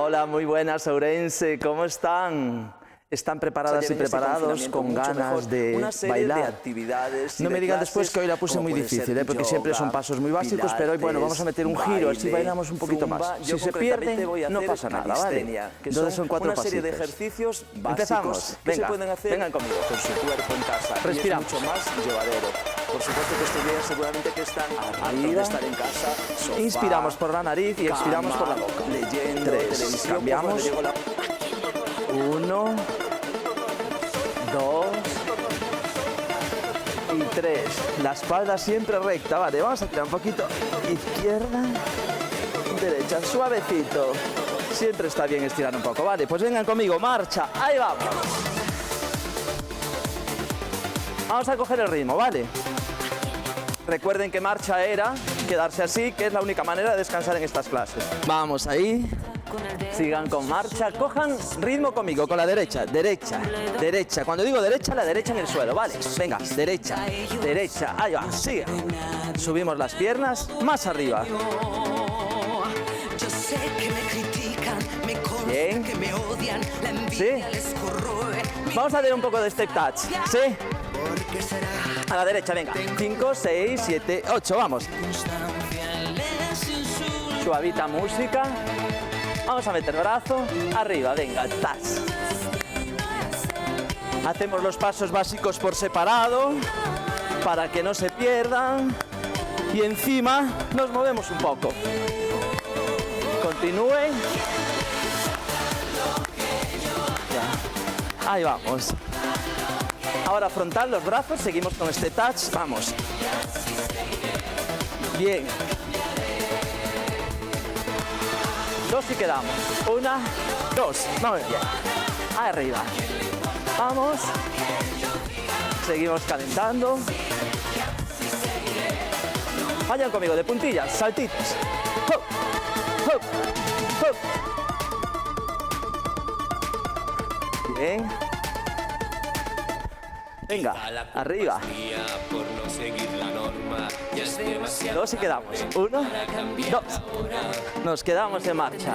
Hola, muy buenas, Ourense, ¿cómo están? ¿Están preparadas y preparados con ganas de bailar? No me digan después que hoy la puse muy difícil, porque siempre son pasos muy básicos, pero hoy, bueno, vamos a meter un giro, así bailamos un poquito más. Si se pierde, no pasa nada, ¿vale? Entonces son 4 pasitos. Una serie de ejercicios básicos que se pueden hacer vengan conmigo. Con su cuerpo en casa. Respiramos. Y es mucho más llevadero. Por supuesto que estos días seguramente que están hartos de estar en casa. Sofá, inspiramos por la nariz y expiramos por la boca. Leyendo, 3, cambiamos. 1, 2 y 3. La espalda siempre recta, vale, vamos a tirar un poquito. Izquierda, derecha, suavecito. Siempre está bien estirar un poco, vale, pues vengan conmigo, marcha, ahí vamos. Vamos a coger el ritmo, vale. Recuerden que marcha era quedarse así, que es la única manera de descansar en estas clases. Vamos ahí. Sigan con marcha, cojan ritmo conmigo, con la derecha, derecha, derecha. Cuando digo derecha, la derecha en el suelo, ¿vale? Venga, derecha, derecha, ahí va, sigue. Subimos las piernas, más arriba. Bien. ¿Sí? Vamos a hacer un poco de step touch, ¿sí? A la derecha, venga. 5, 6, 7, 8, vamos. Suavita música. Vamos a meter brazo, arriba, venga, touch. Hacemos los pasos básicos por separado, para que no se pierdan. Y encima nos movemos un poco. Continúen. Ya. Ahí vamos. Ahora frontal, los brazos, seguimos con este touch, vamos. Bien. 2 y quedamos. 1, 2. Vamos bien. Arriba. Vamos. Seguimos calentando. Vayan conmigo de puntillas, saltitos. Hop, hop, hop. Bien. Venga, arriba. 2 y quedamos. 1, 2. Nos quedamos en marcha.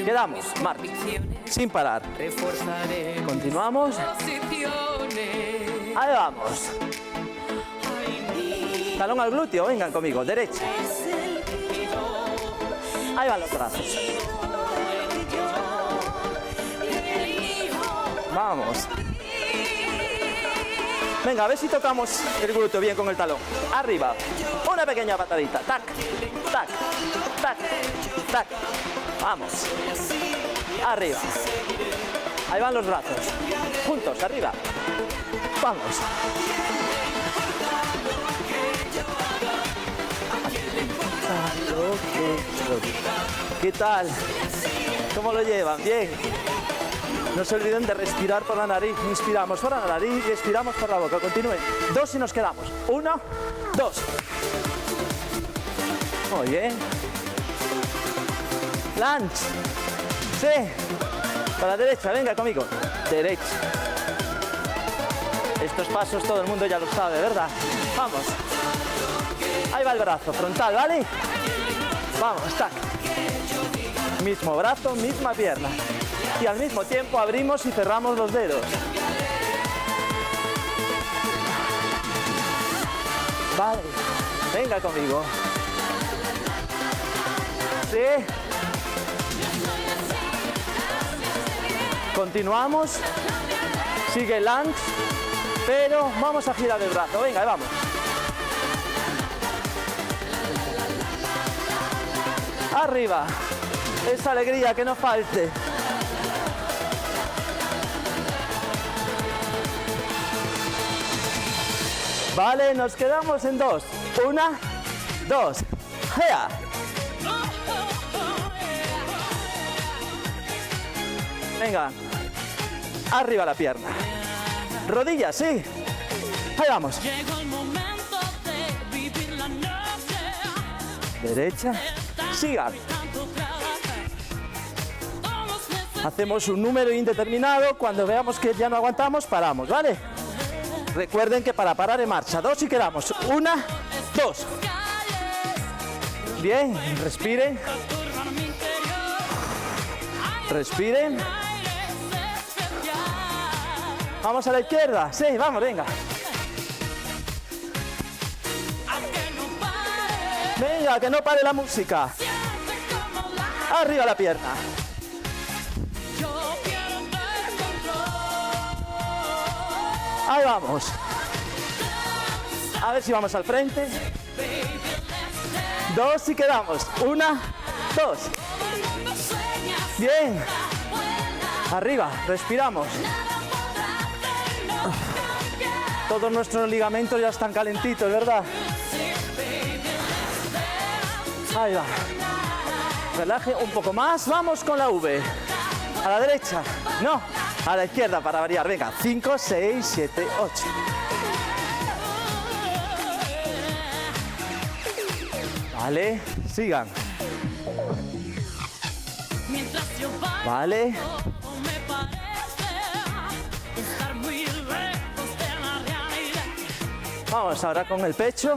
Quedamos, marcha. Sin parar. Continuamos. Ahí vamos. Talón al glúteo, vengan conmigo. Derecha. Ahí van los brazos. Vamos. Venga, a ver si tocamos el glúteo bien con el talón. Arriba. Una pequeña patadita. Tac, tac, tac, tac. Vamos. Arriba. Ahí van los brazos. Juntos, arriba. Vamos. ¿Qué tal? ¿Cómo lo llevan? Bien. No se olviden de respirar por la nariz. Inspiramos por la nariz y expiramos por la boca. Continúen. 2 y nos quedamos. 1, 2. Muy bien. Lunge. Sí. Para la derecha. Venga conmigo. Derecha. Estos pasos todo el mundo ya lo sabe, ¿verdad? Vamos. Ahí va el brazo. Frontal, ¿vale? Vamos. Tac. Mismo brazo, misma pierna. Y al mismo tiempo abrimos y cerramos los dedos. Vale, venga conmigo. Sí. Continuamos. Sigue el lunge, pero vamos a girar el brazo. Venga, vamos. Arriba. Esa alegría que no falte. Vale, nos quedamos en 2. 1, 2. ¡Ea! Venga. Arriba la pierna. Rodillas, sí. Ahí vamos. Derecha. Sigan. Hacemos un número indeterminado. Cuando veamos que ya no aguantamos, paramos, ¿vale? Recuerden que para parar en marcha, 2 y quedamos. 1, 2. Bien, respiren. Respiren. Vamos a la izquierda. Sí, vamos, venga. Venga, que no pare la música. Arriba la pierna. Ahí vamos. A ver si vamos al frente. 2 y quedamos. 1, 2. Bien. Arriba, respiramos. Todos nuestros ligamentos ya están calentitos, ¿verdad? Ahí va. Relaje un poco más. Vamos con la V. A la derecha. No, a la izquierda para variar. Venga, 5, 6, 7, 8. Vale, sigan. Vale. Vamos ahora con el pecho.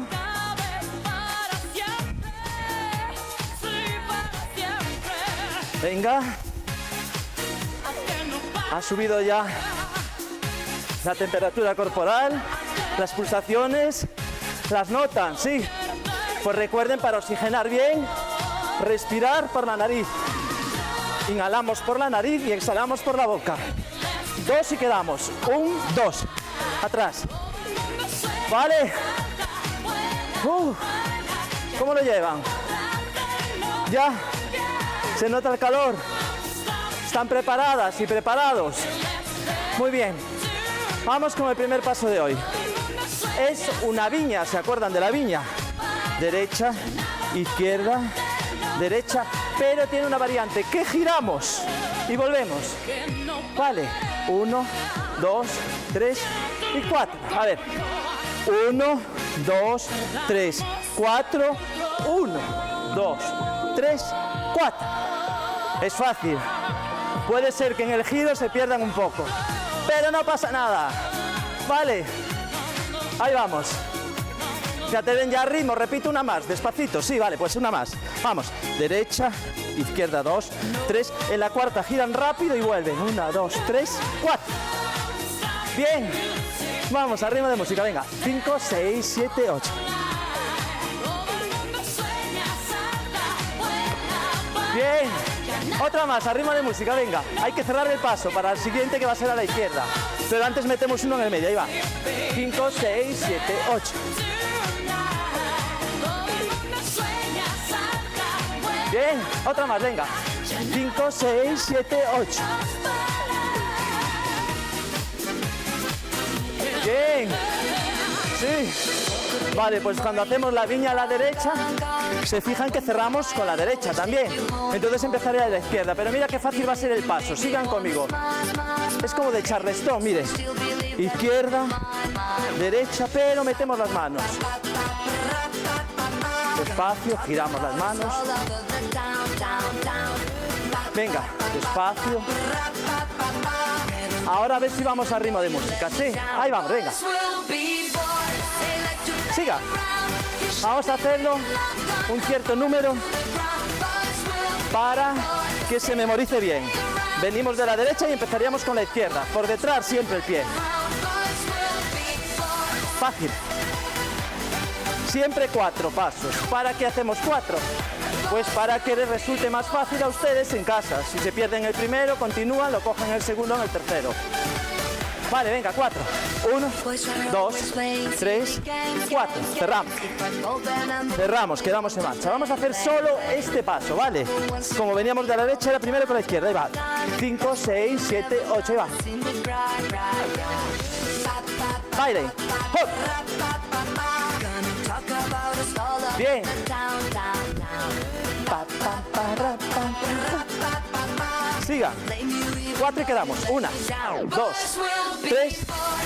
Venga. Ha subido ya la temperatura corporal, las pulsaciones, las notan, sí. Pues recuerden, para oxigenar bien, respirar por la nariz. Inhalamos por la nariz y exhalamos por la boca. 2 y quedamos. 1, 2. Atrás. Vale. ¿Cómo lo llevan? Ya. Se nota el calor. ¿Están preparadas y preparados? Muy bien. Vamos con el primer paso de hoy. Es una viña, ¿se acuerdan de la viña? Derecha, izquierda, derecha, pero tiene una variante que giramos y volvemos. Vale. 1, 2, 3 y 4. A ver. 1, 2, 3, 4. 1, 2, 3, 4. Es fácil. Puede ser que en el giro se pierdan un poco, pero no pasa nada. Vale. Ahí vamos. Ya te ven ya a ritmo. Repito una más, despacito. Sí, vale, pues una más. Vamos. Derecha, izquierda, 2, 3. En la cuarta giran rápido y vuelven. 1, 2, 3, 4. Bien. Vamos, a ritmo de música. Venga. 5, 6, 7, 8. Bien. Otra más, a ritmo de música, venga. Hay que cerrar el paso para el siguiente, que va a ser a la izquierda. Pero antes metemos uno en el medio, ahí va. 5, 6, 7, 8. Bien, otra más, venga. 5, 6, 7, 8. Bien. Sí. Vale, pues cuando hacemos la viña a la derecha, se fijan que cerramos con la derecha también. Entonces empezaré a la izquierda, pero mira qué fácil va a ser el paso. Sigan conmigo. Es como de charleston, mire. Izquierda, derecha, pero metemos las manos. Despacio, giramos las manos. Venga, despacio. Ahora a ver si vamos a ritmo de música. Sí, ahí vamos, venga. Siga. Vamos a hacerlo un cierto número para que se memorice bien. Venimos de la derecha y empezaríamos con la izquierda. Por detrás siempre el pie. Fácil. Siempre 4 pasos. ¿Para qué hacemos 4? Pues para que les resulte más fácil a ustedes en casa. Si se pierden el primero, continúan, lo cogen el segundo en el tercero. Vale, venga, 4. 1, 2, 3, 4. Cerramos. Cerramos, quedamos en marcha. Vamos a hacer solo este paso, ¿vale? Como veníamos de la derecha, era primero con la izquierda. Ahí va. 5, 6, 7, 8. Ahí va. Baile. Hop. Bien. Siga. 4 y quedamos. 1, 2, 3,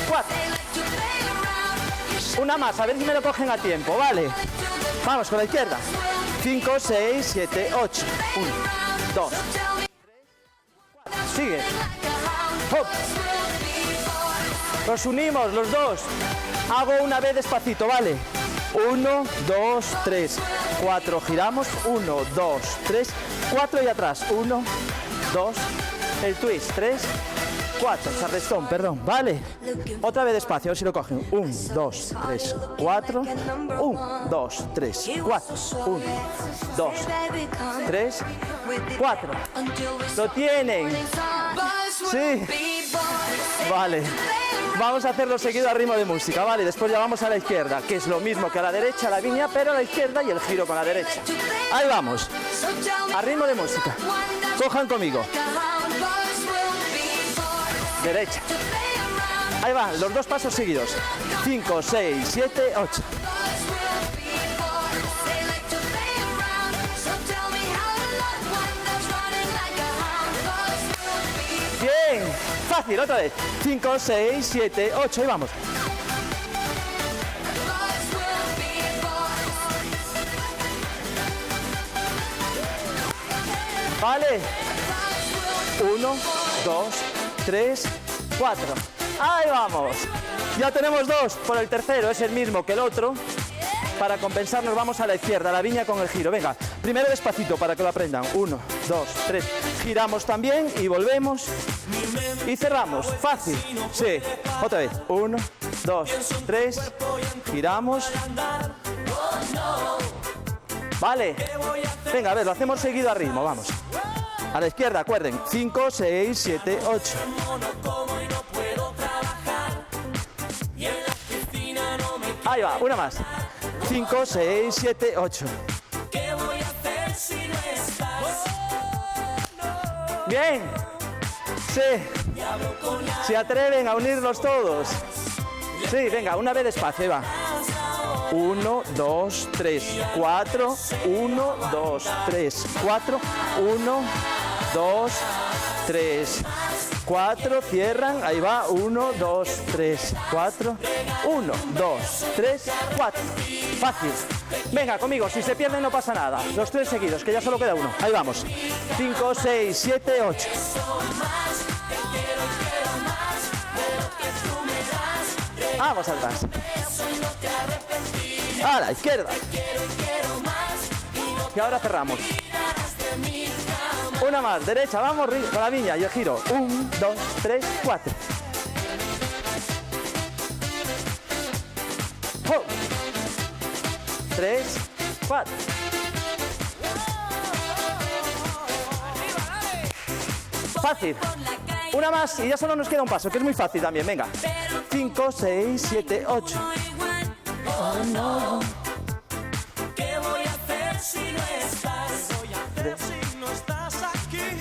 4. Una más, a ver si me lo cogen a tiempo, ¿vale? Vamos con la izquierda. 5, 6, 7, 8. 1, 2, 3, 4. Sigue. Hop. Los unimos, los dos. Hago una vez despacito, ¿vale? 1, 2, 3, 4. Giramos. 1, 2, 3, 4 y atrás. 1, 2, el twist, 3, 4, charleston, perdón, vale. Otra vez despacio, a ver si lo cogen. 1, 2, 3, 4. 1, 2, 3, 4. 1, 2, 3, 4. ¿Lo tienen? Sí. Vale. Vamos a hacerlo seguido a ritmo de música, ¿vale? Después ya vamos a la izquierda, que es lo mismo que a la derecha, la viña, pero a la izquierda y el giro con la derecha. Ahí vamos. A ritmo de música. Cojan conmigo. Derecha. Ahí van, los dos pasos seguidos. 5, 6, 7, 8. Bien, fácil, otra vez. 5, 6, 7, 8, y vamos. Vale. 1, 2, 3, 4. Ahí vamos. Ya tenemos 2. Por el tercero es el mismo que el otro. Para compensar nos vamos a la izquierda, la viña con el giro. Venga, primero despacito para que lo aprendan. 1, 2, 3. Giramos también y volvemos. Y cerramos. Fácil. Sí. Otra vez. 1, 2, 3. Giramos. Vale. Venga, a ver, lo hacemos seguido a ritmo. Vamos. A la izquierda, acuerden. 5, 6, 7, 8. Ahí va, una más. 5, 6, 7, 8. Bien. Sí. Se atreven a unirlos todos. Sí, venga, una vez despacio, ahí va. 1, 2, 3, 4. 1, 2, 3, 4. 1, 2, 3, 4. Cierran. Ahí va. 1, 2, 3, 4. 1, 2, 3, 4. Fácil. Venga, conmigo. Si se pierden no pasa nada. Los 3 seguidos, que ya solo queda uno. Ahí vamos. 5, 6, 7, 8. Vamos atrás. A la izquierda. Y ahora cerramos. Una más, derecha, vamos con la viña y el giro. 1, 2, 3, 4. 3, 4. Fácil. Una más y ya solo nos queda un paso, que es muy fácil también. Venga. 5, 6, 7, 8. Oh, no. ¿Qué voy a hacer si no estás? ¿Qué voy a hacer si no estás aquí?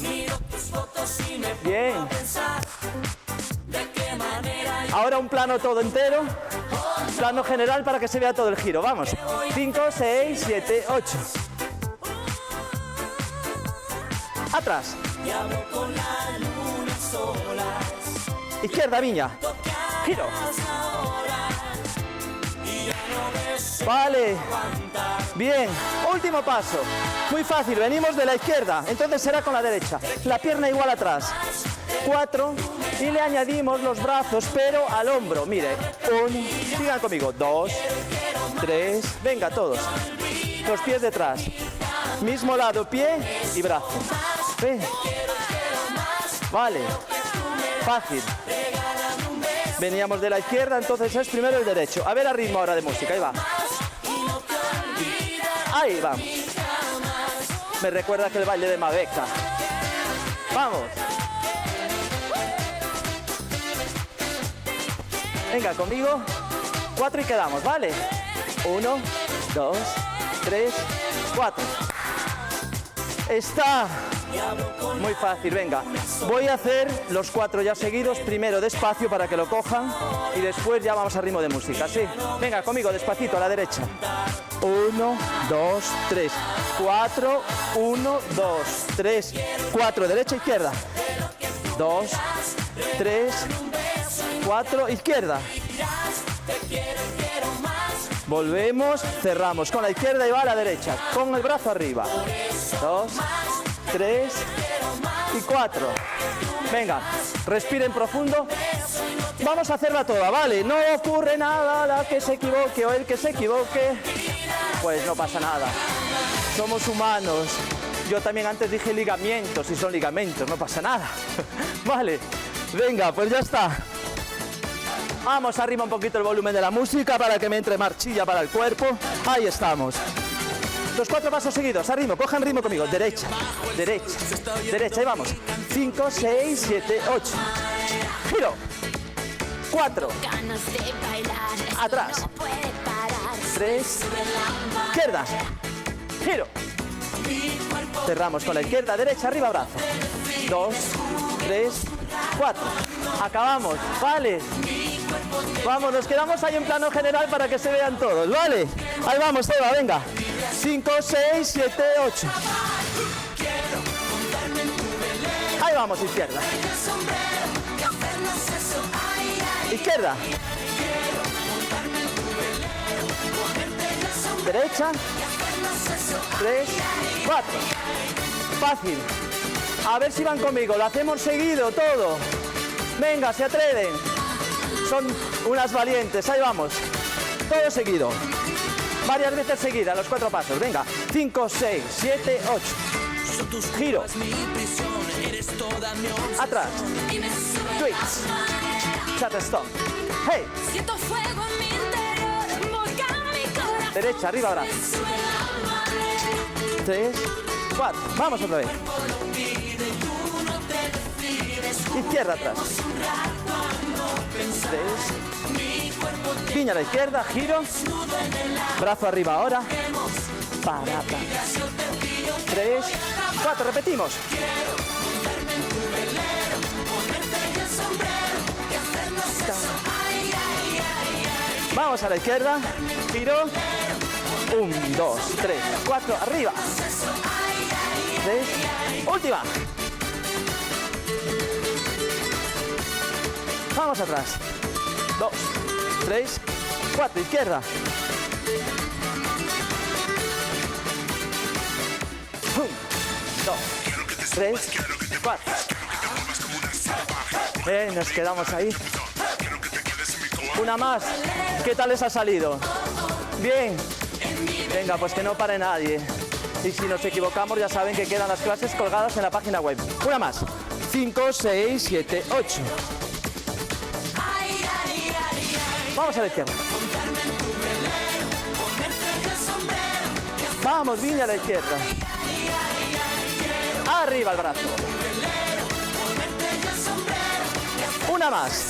Miro tus fotos y me pongo a pensar de qué manera. Ahora un plano todo entero. Plano general para que se vea todo el giro. Vamos. 5, 6, 7, 8. Atrás. Izquierda, viña. Giro. Vale. Bien. Último paso. Muy fácil. Venimos de la izquierda. Entonces será con la derecha. La pierna igual atrás. 4. Y le añadimos los brazos, pero al hombro. Mire. 1. Sigan conmigo. 2. 3. Venga, todos. Los pies detrás. Mismo lado, pie y brazo. Ven. Vale. Fácil. Veníamos de la izquierda, entonces es primero el derecho. A ver a ritmo ahora de música, ahí va. Ahí va. Me recuerda que el baile de Mabeca. Vamos. Venga, conmigo. 4 y quedamos, ¿vale? 1, 2, 3, 4. Está muy fácil, venga. Voy a hacer los 4 ya seguidos, primero despacio para que lo cojan y después ya vamos a ritmo de música, ¿sí? Venga, conmigo, despacito, a la derecha. 1, 2, 3, 4, 1, 2, 3, 4, derecha, izquierda. 2, 3, 4, izquierda. Volvemos, cerramos con la izquierda y va a la derecha, con el brazo arriba. 2, 3 y 4. Venga, respiren profundo. Vamos a hacerla toda, ¿vale? No ocurre nada, la que se equivoque o el que se equivoque, pues no pasa nada. Somos humanos. Yo también antes dije ligamentos, y son ligamentos, no pasa nada. Vale, venga, pues ya está. Vamos, arriba un poquito el volumen de la música para que me entre marchilla para el cuerpo. Ahí estamos. Los 4 pasos seguidos, a ritmo, cojan ritmo conmigo. Derecha, derecha, derecha, ahí vamos. 5, 6, 7, 8. Giro. 4. Atrás. 3. Izquierda. Giro. Cerramos con la izquierda, derecha, arriba, brazo. 2, 3, 4. Acabamos, vale. Vamos, nos quedamos ahí en plano general para que se vean todos, ¿vale? Ahí vamos, Eva, venga. 5, 6, 7, 8. Ahí vamos, izquierda. Izquierda. Derecha. 3, 4. Fácil. A ver si van conmigo, lo hacemos seguido todo. Venga, se atreven. Son unas valientes, ahí vamos. Todo seguido. Varias veces seguidas, los 4 pasos. Venga, 5, 6, 7, 8. Giro. Atrás. Twitch. Chat stop. Hey. Derecha, arriba, brazo. 3, 4. Vamos otra vez. Izquierda atrás. 3. Piña a la izquierda, giro. Brazo arriba ahora. Para. 3, 4. Repetimos. Vamos a la izquierda. Giro. 1, 2, 3, 4. Arriba. 3. Última. Vamos atrás. 2, 3, 4. Izquierda. 1, 2, 3, 4. Nos quedamos ahí. Una más. ¿Qué tal les ha salido? Bien. Venga, pues que no pare nadie. Y si nos equivocamos, ya saben que quedan las clases colgadas en la página web. Una más. 5, 6, 7, 8. Vamos a la izquierda. Vamos, Viña a la izquierda. Arriba el brazo. Una más.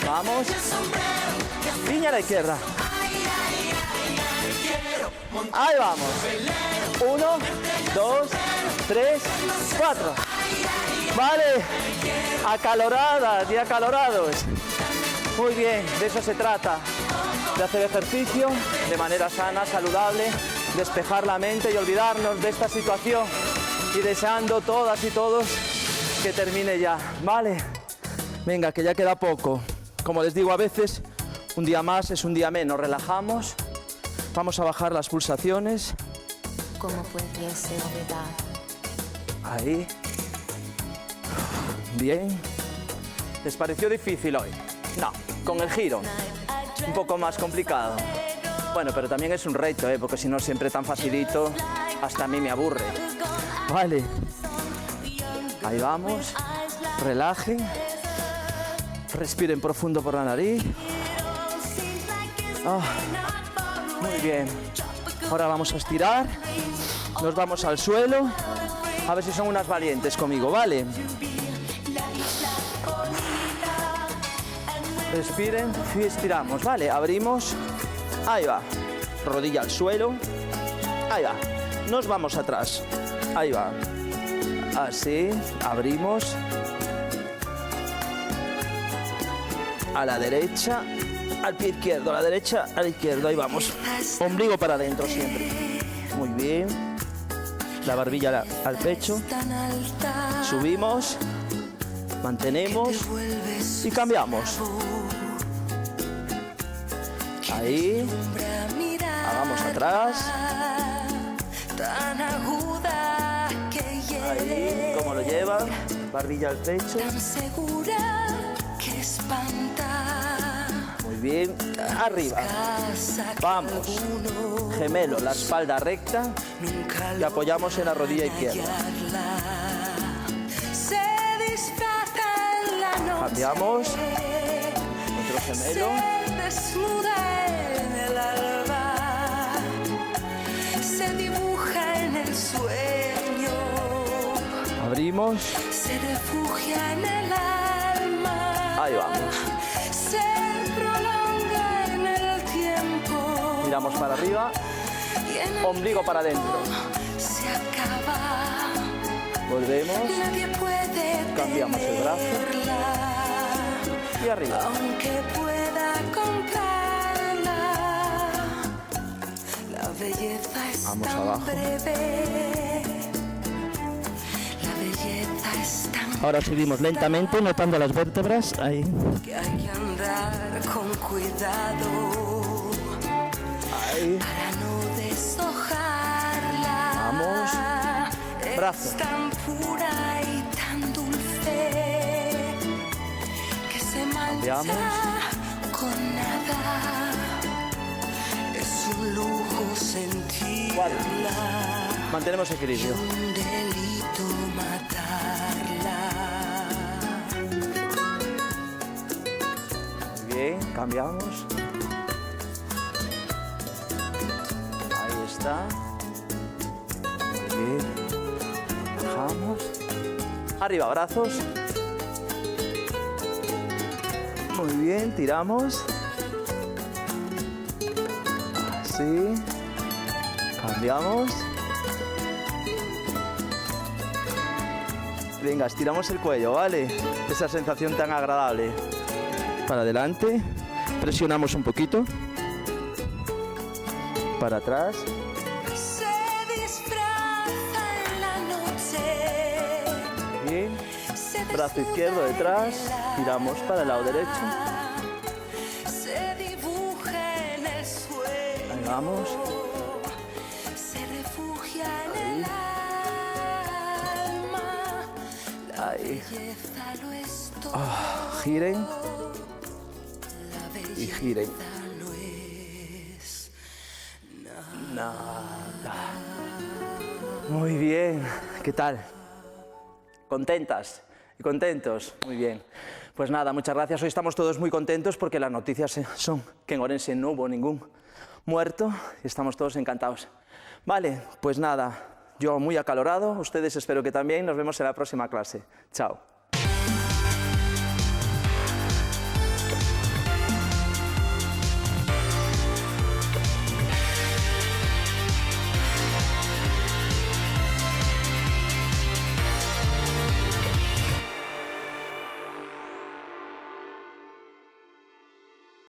Vamos. Viña a la izquierda. Ahí vamos. 1, 2, 3, 4. Vale. Acaloradas y acalorados. Muy bien, de eso se trata. De hacer ejercicio de manera sana, saludable, despejar la mente y olvidarnos de esta situación. Y deseando todas y todos que termine ya. Vale. Venga, que ya queda poco. Como les digo a veces, un día más es un día menos. Relajamos. Vamos a bajar las pulsaciones. ¿Cómo puede ser verdad? Ahí. Bien. ¿Les pareció difícil hoy? No, con el giro. Un poco más complicado. Bueno, pero también es un reto, porque si no siempre tan facilito, hasta a mí me aburre. Vale. Ahí vamos. Relajen. Respiren profundo por la nariz. Muy bien. Ahora vamos a estirar. Nos vamos al suelo. A ver si son unas valientes conmigo, ¿vale? Respiren y estiramos, ¿vale? Abrimos. Ahí va. Rodilla al suelo. Ahí va. Nos vamos atrás. Ahí va. Así. Abrimos. A la derecha. Al pie izquierdo. A la derecha. A la izquierda. Ahí vamos. Ombligo para adentro siempre. Muy bien. La barbilla al pecho. Subimos. Mantenemos. Y cambiamos. Ahí. Hagamos atrás. Ahí. ¿Cómo lo llevan? Barbilla al pecho. Muy bien. Arriba. Vamos. Gemelo, la espalda recta y apoyamos en la rodilla izquierda. Cambiamos. Otro gemelo. Abrimos. Se refugia en el alma. Ahí vamos. Se prolonga en el tiempo. Miramos para arriba. Ombligo para adentro. Se acaba. Volvemos. Nadie puede Cambiamos el brazo. Y arriba. Aunque pueda comprarla, la belleza es Vamos tan abajo. breve. La belleza es tan Ahora subimos lentamente, notando las vértebras. Ahí. que hay que andar con cuidado Ahí. para no deshojarla. Vamos. Brazo. Es tan pura y tan dulce que se mancha Cambiamos. con nada. Es un lujo sentirla. Mantenemos equilibrio. Un delito matarla. Muy bien, cambiamos. Ahí está. Muy bien. Bajamos. Arriba, brazos. Muy bien, tiramos. Así. Cambiamos. Venga, estiramos el cuello, ¿vale? Esa sensación tan agradable. Para adelante. Presionamos un poquito. Para atrás. Se disfraza en la noche. Bien. Brazo izquierdo detrás. Tiramos para el lado derecho. Se dibuja en el suelo. Ahí vamos. Se refugia en el alma. La Ahí. belleza lo es todo. Giren La y belleza giren. no es Nada. Muy bien. ¿Qué tal? ¿Contentas y contentos? Muy bien. Pues nada, muchas gracias. Hoy estamos todos muy contentos porque las noticias son que en Orense no hubo ningún muerto y estamos todos encantados. Vale, pues nada, yo muy acalorado, ustedes espero que también. Nos vemos en la próxima clase. Chao.